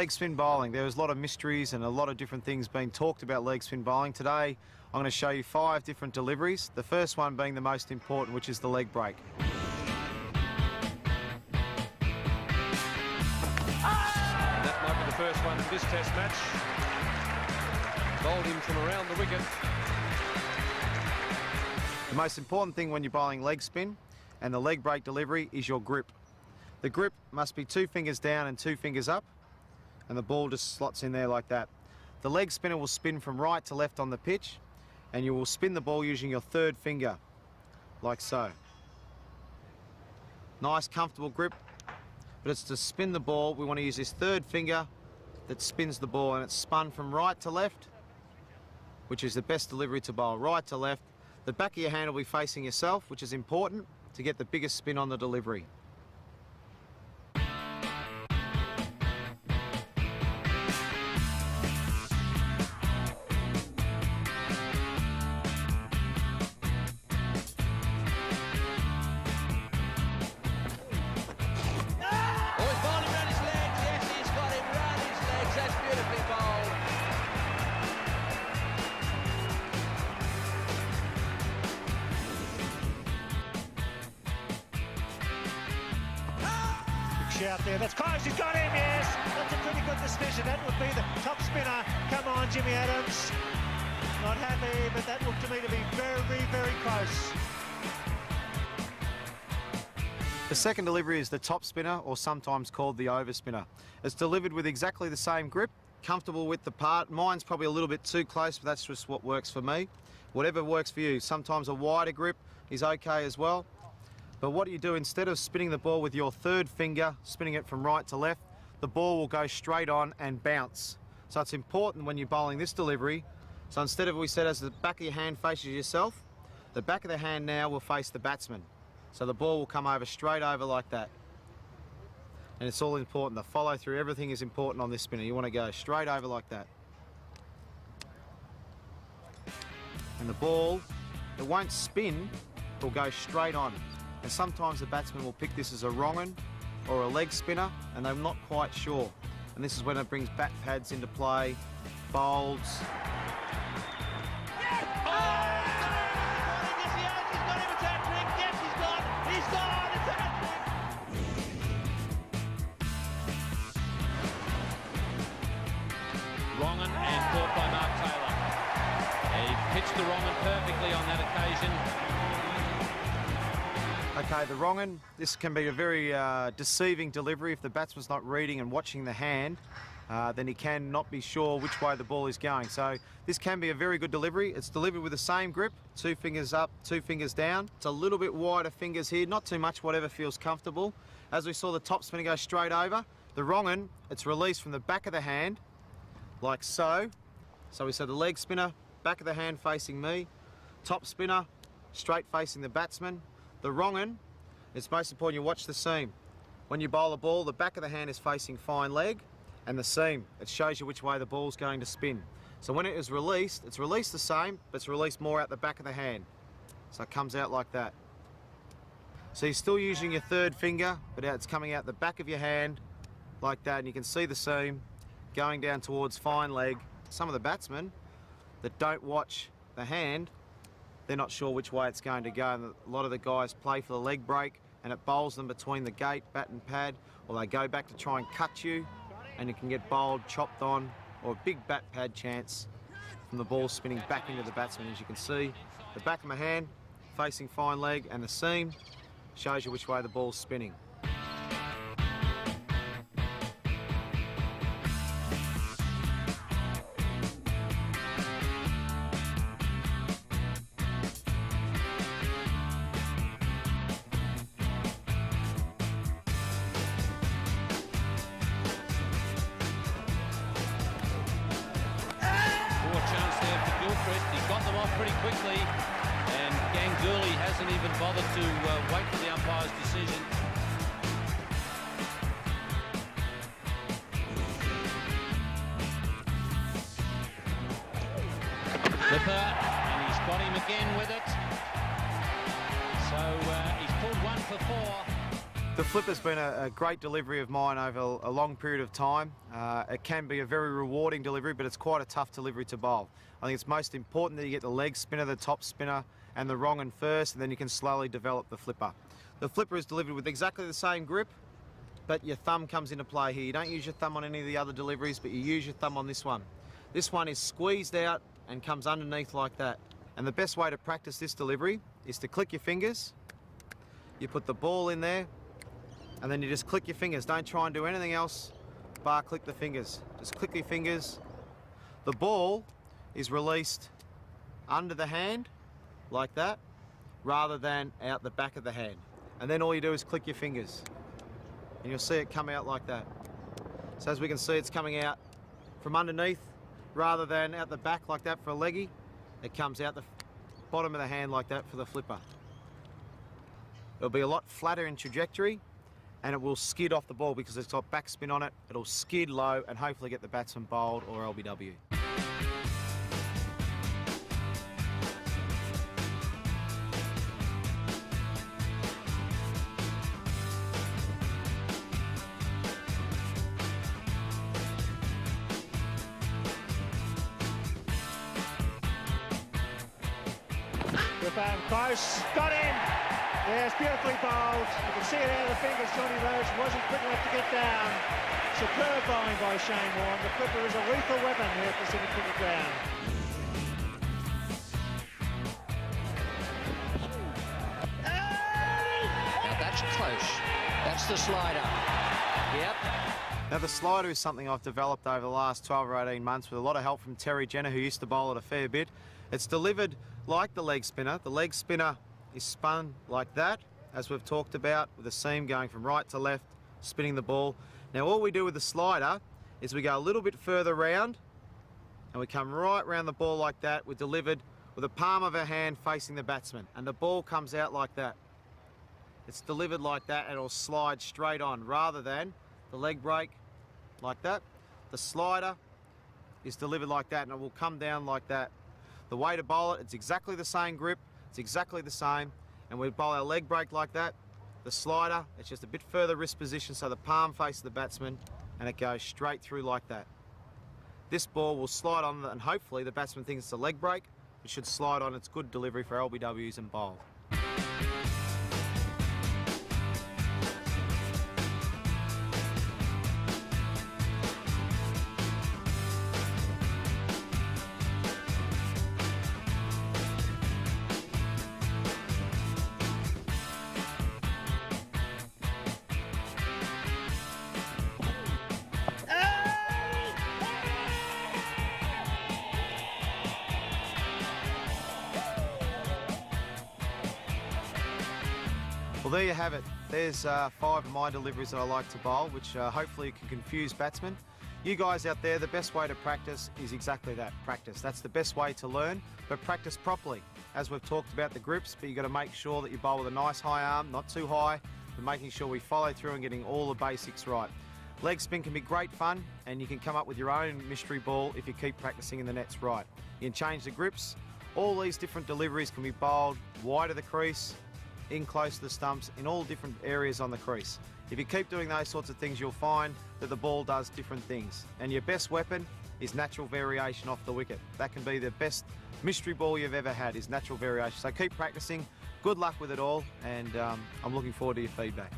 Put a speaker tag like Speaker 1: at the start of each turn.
Speaker 1: leg spin bowling. There's a lot of mysteries and a lot of different things being talked about leg spin bowling. Today, I'm going to show you 5 different deliveries. The first one being the most important, which is the leg break.
Speaker 2: And that might be the first one in this test match. Bowled in from around the wicket.
Speaker 1: The most important thing when you're bowling leg spin and the leg break delivery is your grip. The grip must be 2 fingers down and 2 fingers up, and the ball just slots in there like that. The leg spinner will spin from right to left on the pitch, and you will spin the ball using your 3rd finger, like so. Nice, comfortable grip, but it's to spin the ball. We want to use this 3rd finger that spins the ball, and it's spun from right to left, which is the best delivery to bowl, right to left. The back of your hand will be facing yourself, which is important to get the biggest spin on the delivery.
Speaker 3: Out there, that's close, he's got him, yes! That's a pretty good decision. That would be the top spinner. Come on, Jimmy Adams. Not happy, but that looked to me to be very, very close.
Speaker 1: The second delivery is the top spinner, or sometimes called the over spinner. It's delivered with exactly the same grip, comfortable width apart. Mine's probably a little bit too close, but that's just what works for me. Whatever works for you. Sometimes a wider grip is okay as well. But what do you do? Instead of spinning the ball with your 3rd finger, spinning it from right to left, the ball will go straight on and bounce. So it's important when you're bowling this delivery. So instead of, we said, as the back of your hand faces yourself, the back of the hand now will face the batsman. So the ball will come over straight over like that. And it's all important. The follow through, everything is important on this spinner. You want to go straight over like that. And the ball, it won't spin, it will go straight on. And sometimes the batsman will pick this as a wrong un or a leg spinner, and they're not quite sure. And this is when it brings bat pads into play, bowls.
Speaker 4: Wrong un and caught by Mark Taylor. He pitched the wrong un perfectly on that occasion.
Speaker 1: Okay, the wrong un, this can be a very deceiving delivery. If the batsman's not reading and watching the hand, then he can not be sure which way the ball is going. So this can be a very good delivery. It's delivered with the same grip, 2 fingers up, 2 fingers down. It's a little bit wider fingers here, not too much, whatever feels comfortable. As we saw the top spinner go straight over, the wrong un, it's released from the back of the hand, like so. So we said the leg spinner, back of the hand facing me, top spinner, straight facing the batsman. The wrong un, it's most important you watch the seam. When you bowl a ball, the back of the hand is facing fine leg, and the seam, it shows you which way the ball's going to spin. So when it is released, it's released the same, but it's released more out the back of the hand. So it comes out like that. So you're still using your 3rd finger, but it's coming out the back of your hand, like that, and you can see the seam going down towards fine leg. Some of the batsmen that don't watch the hand, they're not sure which way it's going to go, and a lot of the guys play for the leg break and it bowls them between the gate, bat and pad, or they go back to try and cut you, and you can get bowled, chopped on, or a big bat pad chance from the ball spinning back into the batsman. As you can see, the back of my hand facing fine leg, and the seam shows you which way the ball's spinning.
Speaker 4: Pretty quickly, and Ganguly hasn't even bothered to wait for the umpire's decision. Flipper, and he's got him again with it. So he's pulled 1 for 4.
Speaker 1: The flipper's been a great delivery of mine over a long period of time. It can be a very rewarding delivery, but it's quite a tough delivery to bowl. I think it's most important that you get the leg spinner, the top spinner, and the wrong and first, and then you can slowly develop the flipper. The flipper is delivered with exactly the same grip, but your thumb comes into play here. You don't use your thumb on any of the other deliveries, but you use your thumb on this one. This one is squeezed out and comes underneath like that. And the best way to practice this delivery is to click your fingers. You put the ball in there, and then you just click your fingers. Don't try and do anything else, bar click the fingers. Just click your fingers. The ball is released under the hand, like that, rather than out the back of the hand. And then all you do is click your fingers, and you'll see it come out like that. So as we can see, it's coming out from underneath, rather than out the back like that for a leggy. It comes out the bottom of the hand like that for the flipper. It'll be a lot flatter in trajectory, and it will skid off the ball because it's got backspin on it. It'll skid low and hopefully get the batsman bowled or LBW.
Speaker 3: Close, got him. Yes, beautifully bowled. You can see it out of the fingers. Johnny Rhodes wasn't quick enough to get down. Superb bowling by Shane Warne. The flipper is a lethal weapon here at the Sydney Cricket Ground.
Speaker 5: Now that's close. That's the slider. Yep.
Speaker 1: Now the slider is something I've developed over the last 12 or 18 months with a lot of help from Terry Jenner, who used to bowl it a fair bit. It's delivered like the leg spinner. The leg spinner is spun like that, as we've talked about, with the seam going from right to left, spinning the ball. Now all we do with the slider is we go a little bit further round, and we come right round the ball like that. We're delivered with the palm of our hand facing the batsman, and the ball comes out like that. It's delivered like that, and it'll slide straight on, rather than the leg break like that. The slider is delivered like that, and it will come down like that. The way to bowl it, it's exactly the same grip, it's exactly the same, and we bowl our leg break like that. The slider, it's just a bit further wrist position so the palm faces the batsman, and it goes straight through like that. This ball will slide on, and hopefully the batsman thinks it's a leg break. It should slide on. It's good delivery for LBWs and bowl. Well, there you have it. There's 5 of my deliveries that I like to bowl, which hopefully can confuse batsmen. You guys out there, the best way to practice is exactly that, practice. That's the best way to learn, but practice properly. As we've talked about the grips, but you've got to make sure that you bowl with a nice high arm, not too high, but making sure we follow through and getting all the basics right. Leg spin can be great fun, and you can come up with your own mystery ball if you keep practicing in the nets right. You can change the grips. All these different deliveries can be bowled wide of the crease, in close to the stumps, in all different areas on the crease. If you keep doing those sorts of things, you'll find that the ball does different things. And your best weapon is natural variation off the wicket. That can be the best mystery ball you've ever had, is natural variation. So keep practicing. Good luck with it all, and I'm looking forward to your feedback.